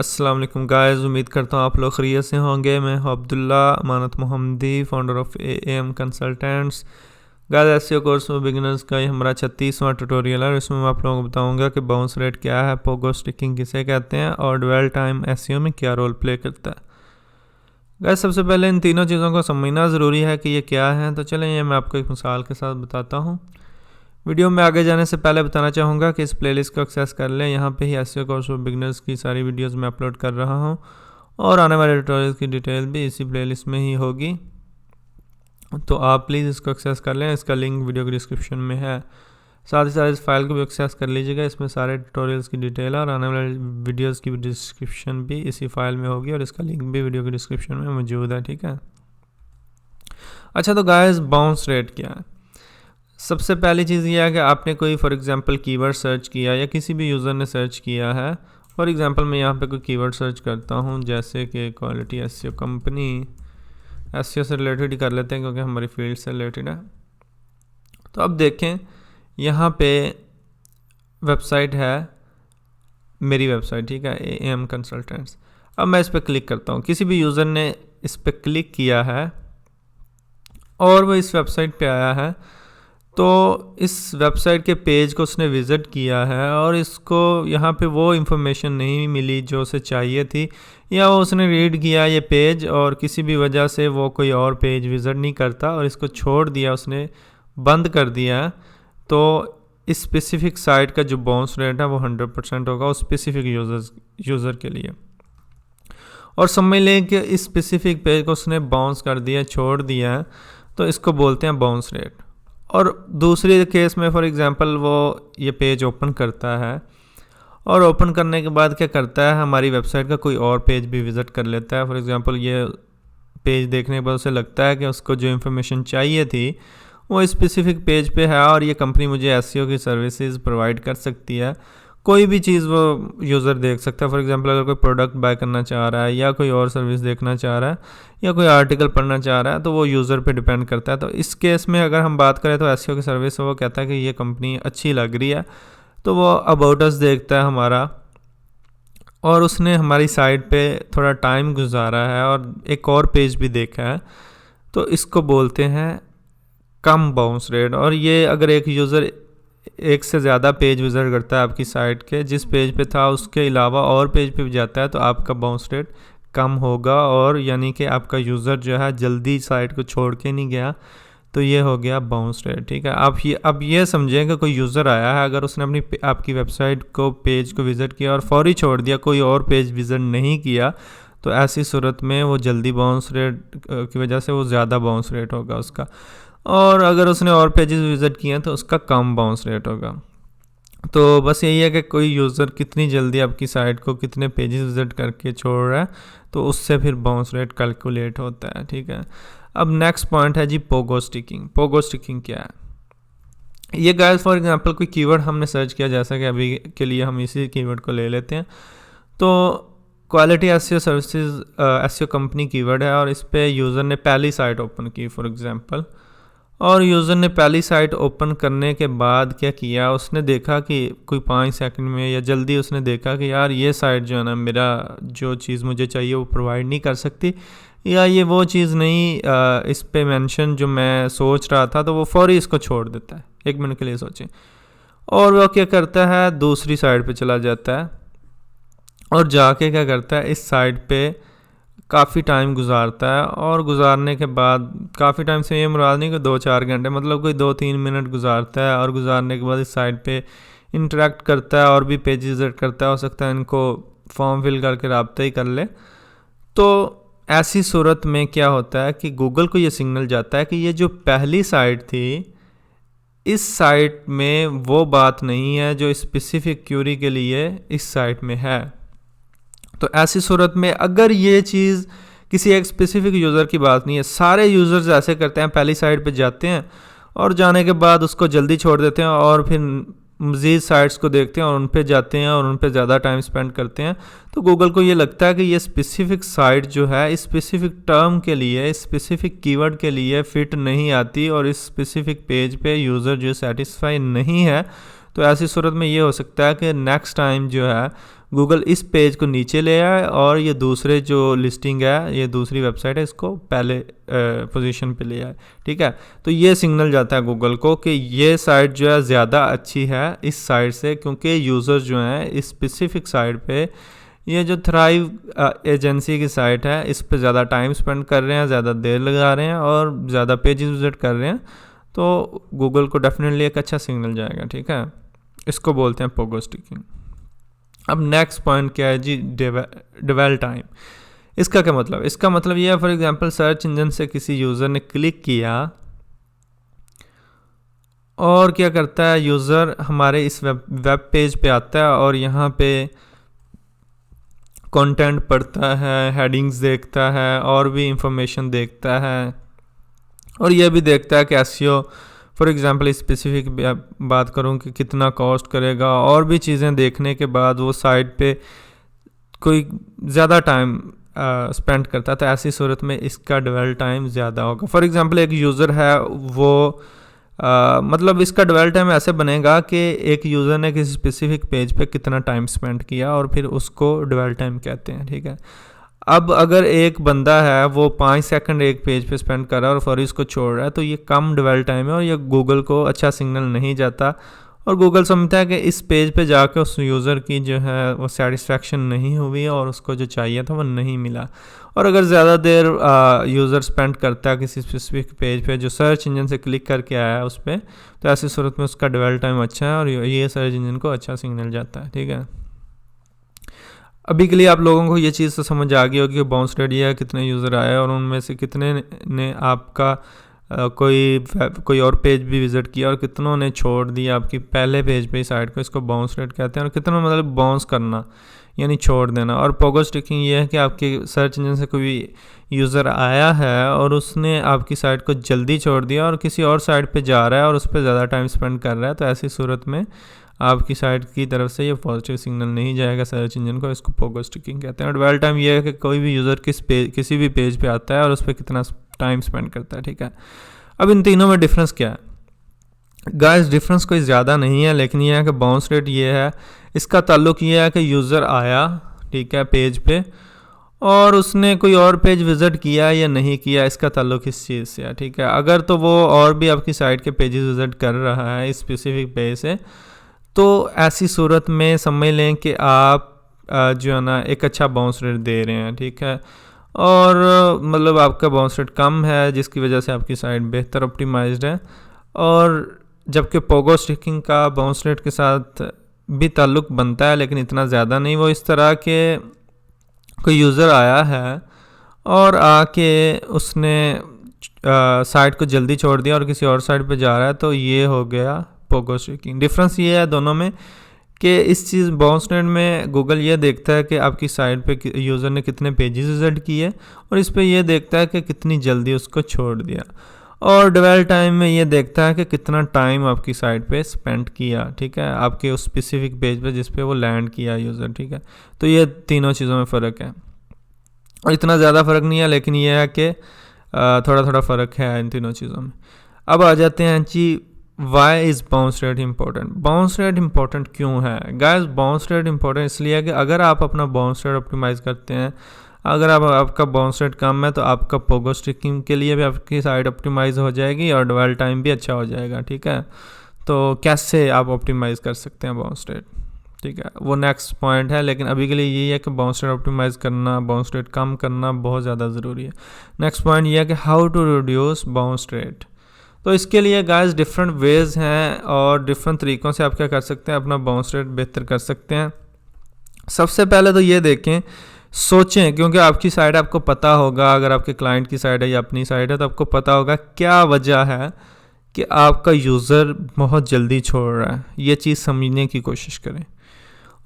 अस्सलाम वालेकुम गाइस, उम्मीद करता हूँ आप लोग खैरियत से होंगे। मैं हूँ Abdullah Amanat Mohammadi, founder of AM consultants. Guys, SEO course में बिगिनर्स का ये हमारा 36वां ट्यूटोरियल है और इसमें मैं आप लोगों को बताऊंगा कि बाउंस रेट क्या है, पोगो स्टिकिंग किसे कहते हैं और ड्वेल टाइम एसईओ में क्या रोल प्ले करता है। गाइस, सबसे पहले इन तीनों चीज़ों को समझना ज़रूरी है कि ये क्या है। तो चलें, ये मैं आपको एक मिसाल के साथ बताता हूँ। वीडियो में आगे जाने से पहले बताना चाहूँगा कि इस प्लेलिस्ट को एक्सेस कर लें। यहाँ पे ही एसईओ कोर्स फॉर बिगिनर्स की सारी वीडियोस मैं अपलोड कर रहा हूँ और आने वाले ट्यूटोरियल्स की डिटेल भी इसी प्लेलिस्ट में ही होगी, तो आप प्लीज़ इसको एक्सेस कर लें। इसका लिंक वीडियो के डिस्क्रिप्शन में है। साथ ही साथ इस फाइल को भी एक्सेस कर लीजिएगा। इसमें सारे ट्यूटोरियल्स की डिटेल और आने वाले वीडियोज़ की डिस्क्रिप्शन भी इसी फाइल में होगी और इसका लिंक भी वीडियो के डिस्क्रिप्शन में मौजूद है। ठीक है। अच्छा, तो गाइस, बाउंस रेट क्या है? सबसे पहली चीज़ ये है कि आपने कोई फॉर एग्जांपल कीवर्ड सर्च किया या किसी भी यूज़र ने सर्च किया है। फॉर एग्जांपल मैं यहाँ पे कोई कीवर्ड सर्च करता हूँ, जैसे कि क्वालिटी एसईओ कंपनी। एसईओ से रिलेटेड ही कर लेते हैं क्योंकि हमारी फील्ड से रिलेटेड है। तो अब देखें, यहाँ पे वेबसाइट है, मेरी वेबसाइट, ठीक है, एएम कंसल्टेंट्स। अब मैं इस पर क्लिक करता हूँ। किसी भी यूज़र ने इस पर क्लिक किया है और वो इस वेबसाइट पे आया है, तो इस वेबसाइट के पेज को उसने विज़िट किया है और इसको यहाँ पे वो इन्फॉर्मेशन नहीं मिली जो उसे चाहिए थी, या वो उसने रीड किया ये पेज और किसी भी वजह से वो कोई और पेज विज़िट नहीं करता और इसको छोड़ दिया, उसने बंद कर दिया, तो इस स्पेसिफिक साइट का जो बाउंस रेट है वो 100% होगा उस स्पेसिफिक यूज़र के लिए। और समझ लें कि इस स्पेसिफिक पेज को उसने बाउंस कर दिया, छोड़ दिया है, तो इसको बोलते हैं बाउंस रेट। और दूसरे केस में फॉर एग्जांपल वो ये पेज ओपन करता है और ओपन करने के बाद क्या करता है, हमारी वेबसाइट का कोई और पेज भी विज़िट कर लेता है। फॉर एग्जांपल ये पेज देखने के बाद उसे लगता है कि उसको जो इन्फॉर्मेशन चाहिए थी वो स्पेसिफिक पेज पे है और ये कंपनी मुझे एसईओ की सर्विसेज प्रोवाइड कर सकती है। कोई भी चीज़ वो यूज़र देख सकता है। फॉर एग्जांपल अगर कोई प्रोडक्ट बाय करना चाह रहा है या कोई और सर्विस देखना चाह रहा है या कोई आर्टिकल पढ़ना चाह रहा है, तो वो यूज़र पे डिपेंड करता है। तो इस केस में अगर हम बात करें तो एसईओ की सर्विस वो कहता है कि ये कंपनी अच्छी लग रही है, तो वो अबाउट अस देखता है हमारा और उसने हमारी साइट पे थोड़ा टाइम गुजारा है और एक और पेज भी देखा है, तो इसको बोलते हैं कम बाउंस रेट। और ये अगर एक यूज़र एक से ज़्यादा पेज विज़िट करता है आपकी साइट के, जिस पेज पे था उसके अलावा और पेज पे भी जाता है, तो आपका बाउंस रेट कम होगा और यानी कि आपका यूज़र जो है जल्दी साइट को छोड़ के नहीं गया, तो ये हो गया बाउंस रेट। ठीक है। आप ये अब ये समझें कि कोई यूज़र आया है, अगर उसने आपकी वेबसाइट को पेज को विज़िट किया और फौरी छोड़ दिया, कोई और पेज विज़िट नहीं किया, तो ऐसी सूरत में वो जल्दी बाउंस रेट की वजह से वो ज़्यादा बाउंस रेट होगा उसका। और अगर उसने और पेजेस विज़िट किए हैं तो उसका कम बाउंस रेट होगा। तो बस यही है कि कोई यूज़र कितनी जल्दी आपकी साइट को कितने पेजेस विज़िट करके छोड़ रहा है, तो उससे फिर बाउंस रेट कैलकुलेट होता है। ठीक है। अब नेक्स्ट पॉइंट है जी पोगो स्टिकिंग। पोगो स्टिकिंग क्या है? ये गाइस, फॉर एग्जांपल कोई कीवर्ड हमने सर्च किया, जैसा कि अभी के लिए हम इसी कीवर्ड को ले लेते हैं, तो quality SEO services SEO company keyword है और इस पर यूज़र ने पहली साइट ओपन की फॉर एग्जांपल, और यूज़र ने पहली साइट ओपन करने के बाद क्या किया, उसने देखा कि कोई 5 सेकंड में या जल्दी उसने देखा कि यार ये साइट जो है ना, मेरा जो चीज़ मुझे चाहिए वो प्रोवाइड नहीं कर सकती, या ये वो चीज़ नहीं इस पे मेंशन जो मैं सोच रहा था, तो वो फौरी इसको छोड़ देता है। 1 मिनट के लिए सोचें। और वो क्या करता है, दूसरी साइट पे चला जाता है और जाके क्या करता है, इस साइट पे काफ़ी टाइम गुजारता है। और गुजारने के बाद, काफ़ी टाइम से ये मुराद नहीं कि 2-4 घंटे, मतलब कोई 2-3 मिनट गुजारता है और गुजारने के बाद इस साइट पे इंटरेक्ट करता है और भी पेज विज़िट करता है। हो सकता है इनको फॉर्म फिल करके रब्ता ही कर ले। तो ऐसी सूरत में क्या होता है कि गूगल को ये सिग्नल जाता है कि ये जो पहली साइट थी, इस साइट में वो बात नहीं है जो स्पेसिफिक क्यूरी के लिए इस साइट में है। तो ऐसी सूरत में अगर ये चीज़ किसी एक स्पेसिफिक यूज़र की बात नहीं है, सारे यूज़र्स ऐसे करते हैं, पहली साइट पे जाते हैं और जाने के बाद उसको जल्दी छोड़ देते हैं और फिर मज़ीद साइट्स को देखते हैं और उन पे जाते हैं और उन पे ज़्यादा टाइम स्पेंड करते हैं, तो गूगल को ये लगता है कि ये स्पेसिफिक साइट जो है इस स्पेसिफिक टर्म के लिए, स्पेसिफिक कीवर्ड के लिए फ़िट नहीं आती और इस स्पेसिफिक पेज पे यूज़र जो सेटिस्फाई नहीं है। तो ऐसी सूरत में ये हो सकता है कि नेक्स्ट टाइम जो है गूगल इस पेज को नीचे ले आए और ये दूसरे जो लिस्टिंग है, ये दूसरी वेबसाइट है, इसको पहले पोजीशन पे ले आए। ठीक है, तो ये सिग्नल जाता है गूगल को कि ये साइट जो है ज़्यादा अच्छी है इस साइट से, क्योंकि यूज़र जो हैं इस स्पेसिफिक साइट पे, ये जो थ्राइव एजेंसी की साइट है, इस पे ज़्यादा टाइम स्पेंड कर रहे हैं, ज़्यादा देर लगा रहे हैं और ज़्यादा पेजेस विजिट कर रहे हैं, तो गूगल को डेफिनेटली एक अच्छा सिग्नल जाएगा। ठीक है, इसको बोलते हैं पोगो स्टिकिंग। अब नेक्स्ट पॉइंट क्या है जी, डिवेल टाइम। इसका क्या मतलब? इसका मतलब ये है, फॉर एग्जांपल सर्च इंजन से किसी यूज़र ने क्लिक किया और क्या करता है, यूज़र हमारे इस वेब पेज पे आता है और यहाँ पे कंटेंट पढ़ता है, हेडिंग्स देखता है और भी इंफॉर्मेशन देखता है, और ये भी देखता है कि एसईओ, फॉर एग्जांपल स्पेसिफिक बात करूं कि कितना कॉस्ट करेगा, और भी चीज़ें देखने के बाद वो साइट पे कोई ज़्यादा टाइम स्पेंड करता है, तो ऐसी सूरत में इसका डिवेल टाइम ज़्यादा होगा। फॉर एग्जांपल एक यूज़र है, वो मतलब इसका डिवेल टाइम ऐसे बनेगा कि एक यूज़र ने किसी स्पेसिफिक पेज पे कितना टाइम स्पेंड किया और फिर उसको डिवेल टाइम कहते हैं। ठीक है, अब अगर एक बंदा है वो 5 सेकंड एक पेज पे स्पेंड कर रहा है और फौरी इसको छोड़ रहा है, तो ये कम डिवेल टाइम है और ये गूगल को अच्छा सिग्नल नहीं जाता, और गूगल समझता है कि इस पेज पे जाकर उस यूज़र की जो है वो सेटिस्फेक्शन नहीं हुई और उसको जो चाहिए था वो नहीं मिला। और अगर ज़्यादा देर यूज़र स्पेंड करता है किसी स्पेसिफिक पेज पे जो सर्च इंजन से क्लिक करके आया है उस पर, तो ऐसी सूरत में उसका डिवेल टाइम अच्छा है और ये सर्च इंजन को अच्छा सिग्नल जाता है। ठीक है, अभी के लिए आप लोगों को ये चीज़ तो समझ आ गई होगी कि बाउंस रेट ये है, कितने यूज़र आए और उनमें से कितने ने आपका कोई और पेज भी विज़िट किया और कितनों ने छोड़ दिया आपकी पहले पेज पे साइट को। इसको बाउंस रेट कहते हैं। और कितना मतलब बाउंस करना यानी छोड़ देना। और पोगो स्टिकिंग ये है कि आपके सर्च इंजन से कोई यूज़र आया है और उसने आपकी साइट को जल्दी छोड़ दिया और किसी और साइट पे जा रहा है और उस पर ज़्यादा टाइम स्पेंड कर रहा है, तो ऐसी सूरत में आपकी साइट की तरफ से ये पॉजिटिव सिग्नल नहीं जाएगा सर्च इंजन को। इसको पोगो स्टिकिंग कहते हैं। और डिवेल टाइम ये है कि कोई भी यूज़र किसी भी पेज पे आता है और उस पर कितना टाइम स्पेंड करता है। ठीक है, अब इन तीनों में डिफरेंस क्या है गाइस? डिफरेंस कोई ज़्यादा नहीं है, लेकिन यह है कि बाउंस रेट ये है, इसका ताल्लुक ये है कि यूज़र आया, ठीक है, पेज पे, और उसने कोई और पेज विज़िट किया या नहीं किया, इसका ताल्लुक इस चीज़ से है। ठीक है, अगर तो वो और भी आपकी साइट के पेजेस विज़िट कर रहा है स्पेसिफिक पेज से, तो ऐसी सूरत में समझ लें कि आप जो है ना एक अच्छा बाउंस रेट दे रहे हैं। ठीक है, और मतलब आपका बाउंस रेट कम है जिसकी वजह से आपकी साइट बेहतर ऑप्टिमाइज्ड है। और जबकि पोगो स्टिकिंग का बाउंस रेट के साथ भी ताल्लुक बनता है, लेकिन इतना ज़्यादा नहीं। वो इस तरह के कोई यूज़र आया है और आके उसने साइट को जल्दी छोड़ दिया और किसी और साइट पे जा रहा है, तो ये हो गया पोगो स्टिकिंग। डिफरेंस ये है दोनों में कि इस चीज़ बाउंस रेट में गूगल ये देखता है कि आपकी साइट पे यूज़र ने कितने पेजेस विजिट किए, और इस पे ये देखता है कि कितनी जल्दी उसको छोड़ दिया। और डिवेल टाइम में ये देखता है कि कितना टाइम आपकी साइट पे स्पेंड किया, ठीक है, आपके उस स्पेसिफिक पेज पे जिस पे वो लैंड किया यूज़र। ठीक है, तो ये तीनों चीज़ों में फ़र्क है, और इतना ज़्यादा फ़र्क नहीं है, लेकिन ये है कि थोड़ा थोड़ा फ़र्क है इन तीनों चीज़ों में। अब आ जाते हैं जी, why is bounce rate important? Bounce rate important क्यों है गाइस? बाउंस रेट इम्पोर्टेंट इसलिए है कि अगर आप अपना बाउंस रेट ऑप्टिमाइज़ करते हैं, अगर आपका बाउंस रेट कम है, तो आपका पोगो स्टिकिंग के लिए भी आपकी साइट ऑप्टिमाइज़ हो जाएगी और डिवेल टाइम भी अच्छा हो जाएगा। ठीक है, तो कैसे आप ऑप्टिमाइज़ कर सकते हैं बाउंस रेट? ठीक है, वो नेक्स्ट पॉइंट है, लेकिन अभी के लिए यही है कि बाउंस रेट ऑप्टिमाइज़ करना, बाउंस रेट कम करना बहुत ज़्यादा ज़रूरी है। नेक्स्ट पॉइंट ये है कि how to reduce bounce rate. तो इसके लिए गाइस डिफरेंट वेज़ हैं और डिफरेंट तरीक़ों से आप क्या कर सकते हैं, अपना बाउंस रेट बेहतर कर सकते हैं। सबसे पहले तो ये देखें, सोचें, क्योंकि आपकी साइट आपको पता होगा, अगर आपके क्लाइंट की साइट है या अपनी साइट है, तो आपको पता होगा क्या वजह है कि आपका यूज़र बहुत जल्दी छोड़ रहा है। ये चीज़ समझने की कोशिश करें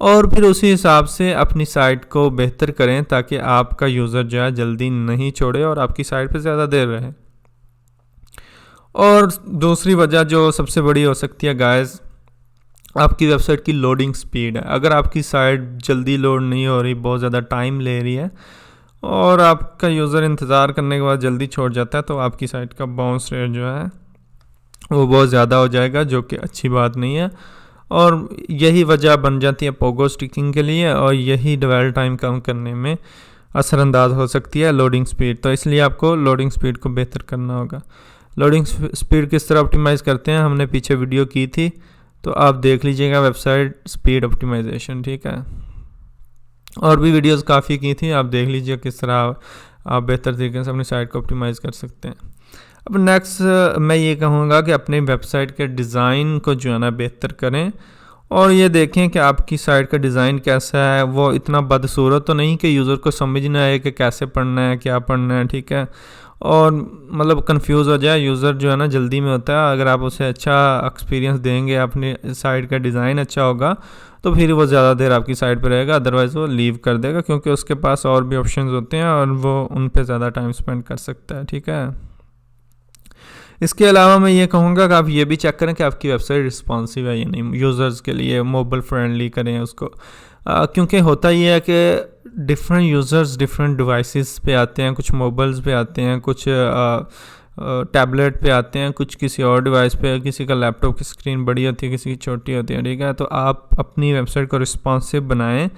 और फिर उसी हिसाब से अपनी साइट को बेहतर करें, ताकि आपका यूज़र जो है जल्दी नहीं छोड़े और आपकी साइट पे ज़्यादा देर रहे। और दूसरी वजह जो सबसे बड़ी हो सकती है गाइस, आपकी वेबसाइट की लोडिंग स्पीड है। अगर आपकी साइट जल्दी लोड नहीं हो रही, बहुत ज़्यादा टाइम ले रही है और आपका यूज़र इंतज़ार करने के बाद जल्दी छोड़ जाता है, तो आपकी साइट का बाउंस रेट जो है वो बहुत ज़्यादा हो जाएगा, जो कि अच्छी बात नहीं है। और यही वजह बन जाती है पोगो स्टिकिंग के लिए, और यही डवेल टाइम कम करने में असरअंदाज हो सकती है लोडिंग स्पीड। तो इसलिए आपको लोडिंग स्पीड को बेहतर करना होगा। लोडिंग स्पीड किस तरह ऑप्टिमाइज़ करते हैं हमने पीछे वीडियो की थी, तो आप देख लीजिएगा, वेबसाइट स्पीड ऑप्टिमाइजेशन, ठीक है। और भी वीडियोस काफ़ी की थी, आप देख लीजिए किस तरह आप बेहतर तरीके से अपनी साइट को ऑप्टिमाइज़ कर सकते हैं। अब नेक्स्ट मैं ये कहूँगा कि अपनी वेबसाइट के डिज़ाइन को जो है ना बेहतर करें, और ये देखें कि आपकी साइट का डिज़ाइन कैसा है, वो इतना बदसूरत तो नहीं कि यूज़र को समझ ना आए कि कैसे पढ़ना है, क्या पढ़ना है, ठीक है, और मतलब कंफ्यूज हो जाए। यूज़र जो है ना जल्दी में होता है, अगर आप उसे अच्छा एक्सपीरियंस देंगे, अपनी साइट का डिज़ाइन अच्छा होगा, तो फिर वो ज़्यादा देर आपकी साइट पर रहेगा, अदरवाइज़ वो लीव कर देगा, क्योंकि उसके पास और भी ऑप्शंस होते हैं और वो उन पर ज़्यादा टाइम स्पेंड कर सकता है, ठीक है। इसके अलावा मैं ये कहूँगा कि आप ये भी चेक करें कि आपकी वेबसाइट रिस्पॉन्सिव है या नहीं, यूज़र्स के लिए मोबाइल फ्रेंडली करें उसको, क्योंकि होता ये है कि डिफरेंट यूज़र्स डिफरेंट डिवाइसेस पे आते हैं, कुछ मोबाइल्स पे आते हैं, कुछ टैबलेट पे आते हैं, कुछ किसी और डिवाइस पे, किसी का लैपटॉप की स्क्रीन बड़ी होती है, किसी की छोटी होती है, ठीक है। तो आप अपनी वेबसाइट को रिस्पॉन्सिव बनाएं।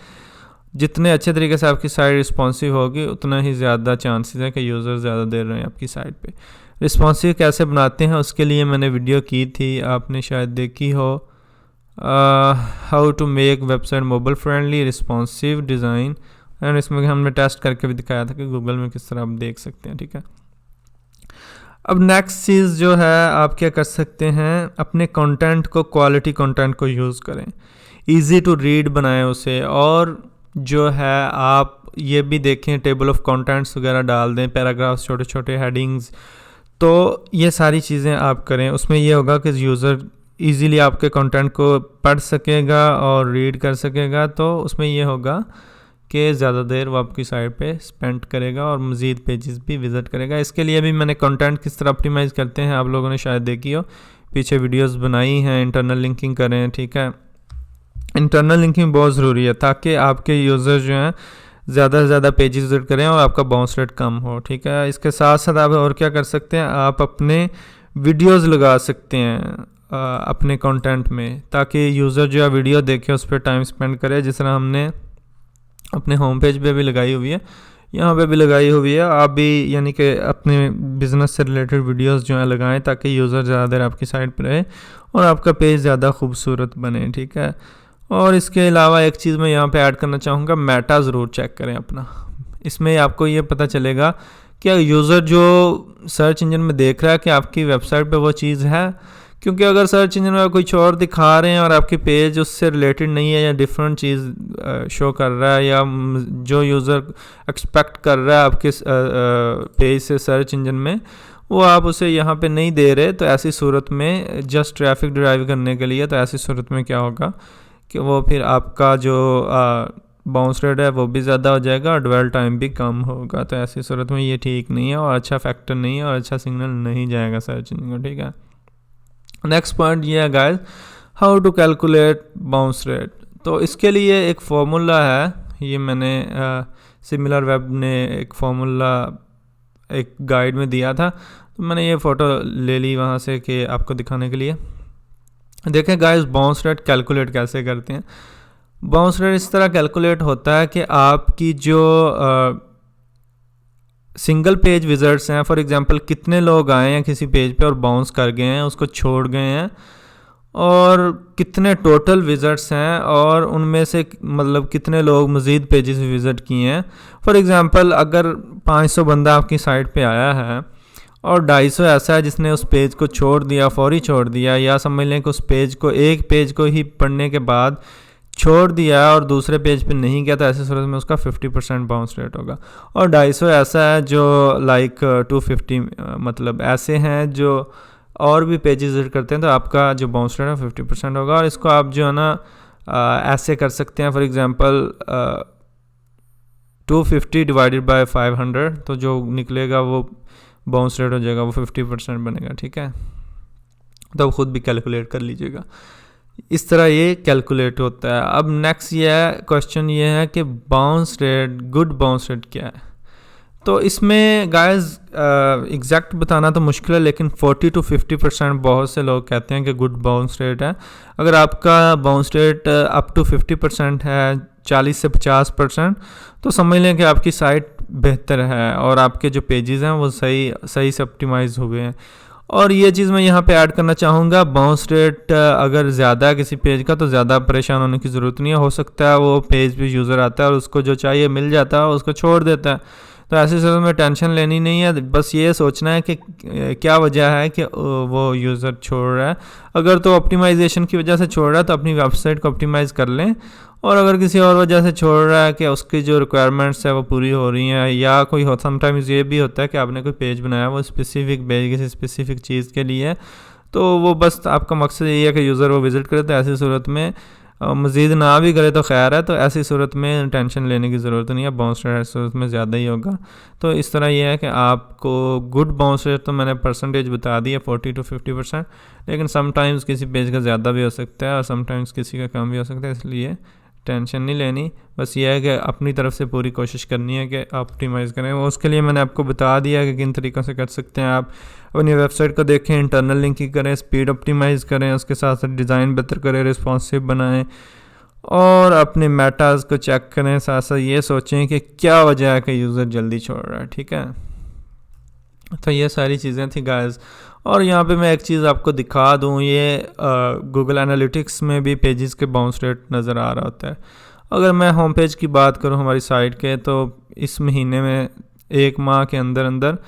जितने अच्छे तरीके से आपकी साइट रिस्पॉन्सिव होगी, उतना ही ज़्यादा चांसेस है कि यूज़र ज़्यादा देर रहें आपकी साइट पे। रिस्पॉन्सिव कैसे बनाते हैं उसके लिए मैंने वीडियो की थी, आपने शायद देखी हो, how to make website mobile friendly responsive design, and इसमें हमने टेस्ट करके भी दिखाया था कि गूगल में किस तरह आप देख सकते हैं, ठीक है। अब नेक्स्ट चीज़ जो है, आप क्या कर सकते हैं, अपने कंटेंट को, क्वालिटी कंटेंट को यूज़ करें, इजी टू रीड बनाएं उसे, और जो है आप ये भी देखें टेबल ऑफ कंटेंट्स वगैरह डाल दें, पैराग्राफ्स, छोटे छोटे हेडिंग्स, तो ये सारी चीज़ें आप करें। उसमें ये होगा कि यूज़र इजीली आपके कंटेंट को पढ़ सकेगा और रीड कर सकेगा, तो उसमें ये होगा कि ज़्यादा देर वो आपकी साइट पे स्पेंड करेगा और मज़ीद पेजेस भी विज़िट करेगा। इसके लिए भी मैंने कंटेंट किस तरह ऑप्टिमाइज़ करते हैं आप लोगों ने शायद देखी हो, पीछे वीडियोस बनाई हैं। इंटरनल लिंकिंग करें, ठीक है, इंटरनल लिंकिंग बहुत ज़रूरी है ताकि आपके यूज़र जो हैं ज़्यादा से ज़्यादा पेजेस विजिट करें और आपका बाउंस रेट कम हो, ठीक है। इसके साथ साथ आप और क्या कर सकते हैं, आप अपने वीडियोस लगा सकते हैं अपने कंटेंट में, ताकि यूज़र जो है वीडियो देखे, उस पर टाइम स्पेंड करे, जिस तरह हमने अपने होम पेज पे भी लगाई हुई है, यहाँ पे भी लगाई हुई है। आप भी यानी कि अपने बिज़नेस से रिलेटेड वीडियोस जो है लगाएं, ताकि यूज़र ज़्यादा देर आपकी साइट पर रहे और आपका पेज ज़्यादा खूबसूरत बने, ठीक है। और इसके अलावा एक चीज़ मैं यहाँ पे ऐड करना चाहूँगा, मेटा ज़रूर चेक करें अपना। इसमें आपको ये पता चलेगा कि यूज़र जो सर्च इंजन में देख रहा है कि आपकी वेबसाइट पे वो चीज़ है, क्योंकि अगर सर्च इंजन में कुछ और दिखा रहे हैं और आपकी पेज उससे रिलेटेड नहीं है या डिफरेंट चीज़ शो कर रहा है, या जो यूज़र एक्सपेक्ट कर रहा है आपके पेज से सर्च इंजन में, वो आप उसे यहाँ पे नहीं दे रहे, तो ऐसी सूरत में जस्ट ट्रैफिक ड्राइव करने के लिए, तो ऐसी सूरत में क्या होगा कि वो फिर आपका जो बाउंस रेट है वो भी ज़्यादा हो जाएगा और ड्वेल टाइम भी कम होगा। तो ऐसी सूरत में ये ठीक नहीं है और अच्छा फैक्टर नहीं है और अच्छा सिग्नल नहीं जाएगा सर्च इंजन को, ठीक है। नेक्स्ट पॉइंट ये है guys, how to calculate bounce rate. तो इसके लिए एक फार्मूला है, ये मैंने सिमिलर वेब ने एक फार्मूला एक गाइड में दिया था, तो मैंने ये फ़ोटो ले ली वहाँ से कि आपको दिखाने के लिए। देखें गाइस, बाउंस रेट कैलकुलेट कैसे करते हैं। बाउंस रेट इस तरह कैलकुलेट होता है कि आपकी जो सिंगल पेज विजिट्स हैं, फॉर एग्जांपल कितने लोग आए हैं किसी पेज पे और बाउंस कर गए हैं, उसको छोड़ गए हैं, और कितने टोटल विजिट्स हैं और उनमें से मतलब कितने लोग मज़ीद पेजेस विज़िट किए हैं। फॉर एग्जांपल अगर 500 बंदा आपकी साइट पे आया है और 250 ऐसा है जिसने उस पेज को छोड़ दिया, फौरी छोड़ दिया, या समझ लें कि उस पेज को, एक पेज को ही पढ़ने के बाद छोड़ दिया और दूसरे पेज पे नहीं गया, तो ऐसे सूरत में उसका 50% बाउंस रेट होगा। और 250 ऐसा है जो लाइक 250 मतलब ऐसे हैं जो और भी पेजेस विजिट करते हैं, तो आपका जो बाउंस रेट है 50% होगा। और इसको आप जो है ना ऐसे कर सकते हैं, फॉर एग्जांपल 250 डिवाइडेड बाय 500, तो जो निकलेगा वो बाउंस रेट हो जाएगा, वो 50% बनेगा, ठीक है। तो आप खुद भी कैलकुलेट कर लीजिएगा, इस तरह ये कैलकुलेट होता है। अब नेक्स्ट ये है क्वेश्चन, ये है कि bounce rate, good bounce rate क्या है। तो इसमें गाइस एग्जैक्ट बताना तो मुश्किल है, लेकिन 40 to 50% बहुत से लोग कहते हैं कि गुड बाउंस रेट है। अगर आपका बाउंस रेट अप टू 50% है, 40 से 50%, तो समझ लें कि आपकी साइट बेहतर है और आपके जो पेजेस हैं वो सही से ऑप्टिमाइज हुए हैं। और ये चीज़ मैं यहाँ पे ऐड करना चाहूँगा, बाउंस रेट अगर ज़्यादा है किसी पेज का तो ज़्यादा परेशान होने की ज़रूरत नहीं है। हो सकता है वो पेज पे यूज़र आता है और उसको जो चाहिए मिल जाता है, उसको छोड़ देता है। तो ऐसी सूरत में टेंशन लेनी नहीं है, बस ये सोचना है कि क्या वजह है कि वो यूज़र छोड़ रहा है। अगर तो ऑप्टिमाइजेशन की वजह से छोड़ रहा है तो अपनी वेबसाइट को ऑप्टिमाइज़ कर लें, और अगर किसी और वजह से छोड़ रहा है कि उसकी जो रिक्वायरमेंट्स है वो पूरी हो रही हैं, या कोई हो समटाइम्स ये भी होता है कि आपने कोई पेज बनाया वो स्पेसिफिक पेज किसी स्पेसिफिक चीज़ के लिए, तो वो बस आपका मकसद यही है कि यूज़र वो विज़िट करे। तो ऐसी सूरत में मज़ीद ना भी करे तो खैर है। तो ऐसी सूरत में टेंशन लेने की ज़रूरत नहीं है, बाउंस रेट ऐसी सूरत में ज़्यादा ही होगा। तो इस तरह यह है कि आपको गुड बाउंस रेट तो मैंने परसेंटेज बता दी है 40 to 50%, लेकिन समटाइम्स किसी पेज का ज़्यादा भी हो सकता है और समटाइम्स किसी का कम भी हो सकता है, इसलिए टेंशन नहीं लेनी। बस ये है कि अपनी तरफ से पूरी कोशिश करनी है कि ऑप्टिमाइज़ करें। वो उसके लिए मैंने आपको बता दिया कि किन तरीक़ों से कर सकते हैं। आप अपनी वेबसाइट को देखें, इंटरनल लिंकिंग करें, स्पीड ऑप्टिमाइज़ करें, उसके साथ साथ डिज़ाइन बेहतर करें, रिस्पॉन्सिव बनाएं, और अपने मेटाज को चेक करें। साथ साथ ये सोचें कि क्या वजह है कि यूज़र जल्दी छोड़ रहा है। ठीक है, तो ये सारी चीज़ें थी गाइस। और यहाँ पे मैं एक चीज़ आपको दिखा दूँ, ये गूगल एनालिटिक्स में भी पेजेस के बाउंस रेट नज़र आ रहा होता है। अगर मैं होम पेज की बात करूँ हमारी साइट के, तो इस महीने में 1 माह के अंदर अंदर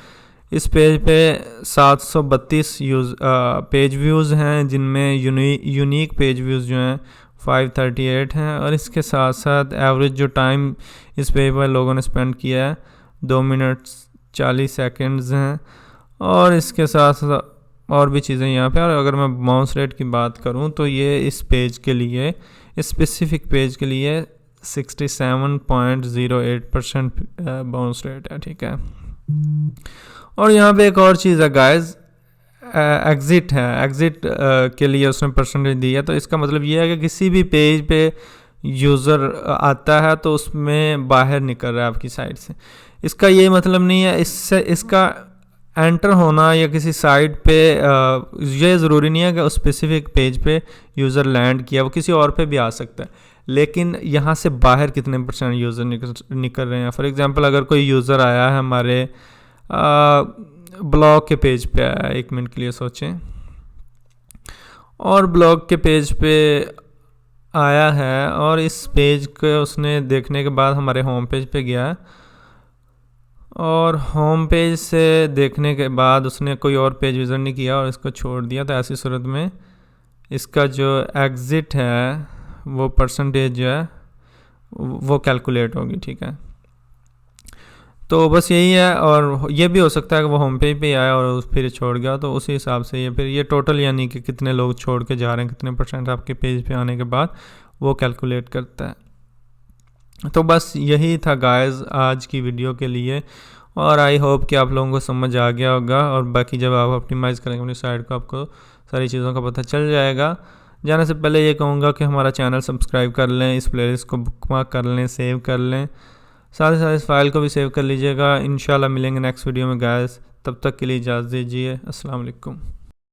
इस पेज पे 732 पेज व्यूज़ हैं, जिनमें यूनिक पेज व्यूज़ जो हैं 538 हैं। और इसके साथ साथ एवरेज जो टाइम इस पेज पर लोगों ने स्पेंड किया है 2 मिनट 40 सेकेंड्स हैं। और इसके साथ साथ और भी चीज़ें यहाँ पे। और अगर मैं बाउंस रेट की बात करूँ तो ये इस पेज के लिए, इस स्पेसिफिक पेज के लिए 67.08% बाउंस रेट है। ठीक है, और यहाँ पे एक और चीज़ है गाइस, एग्ज़िट है। एग्ज़िट के लिए उसने परसेंटेज दी है। तो इसका मतलब ये है कि किसी भी पेज पे यूज़र आता है तो उसमें बाहर निकल रहा है आपकी साइट से। इसका ये मतलब नहीं है इसका एंटर होना या किसी साइट पे ये ज़रूरी नहीं है कि उस स्पेसिफिक पेज पे यूज़र लैंड किया, वो किसी और पे भी आ सकता है। लेकिन यहाँ से बाहर कितने % यूज़र निकल रहे हैं। फॉर एग्ज़ाम्पल अगर कोई यूज़र आया है हमारे ब्लॉग के पेज पे आया, 1 मिनट के लिए सोचें, और ब्लॉग के पेज पे आया है और इस पेज को उसने देखने के बाद हमारे होम पेज पे गया, और होम पेज से देखने के बाद उसने कोई और पेज विज़िट नहीं किया और इसको छोड़ दिया, तो ऐसी सूरत में इसका जो एग्ज़िट है वो परसेंटेज जो है वो कैलकुलेट होगी। ठीक है, तो बस यही है। और ये भी हो सकता है कि वो होम पेज पे आया और फिर छोड़ गया, तो उसी हिसाब से ये फिर ये टोटल यानी कि कितने लोग छोड़ के जा रहे हैं, कितने % आपके पेज पे आने के बाद वो कैलकुलेट करता है। तो बस यही था गाइस आज की वीडियो के लिए, और आई होप कि आप लोगों को समझ आ गया होगा। और बाकी जब आप ऑप्टिमाइज़ करेंगे अपनी साइट को, आपको सारी चीज़ों का पता चल जाएगा। जाने से पहले ये कहूँगा कि हमारा चैनल सब्सक्राइब कर लें, इस प्लेलिस्ट को बुकमार्क कर लें, सेव कर लें, साथ ही साथ इस फाइल को भी सेव कर लीजिएगा। इंशाल्लाह मिलेंगे नेक्स्ट वीडियो में गाइस, तब तक के लिए इजाज़त दीजिए। अस्सलाम वालेकुम।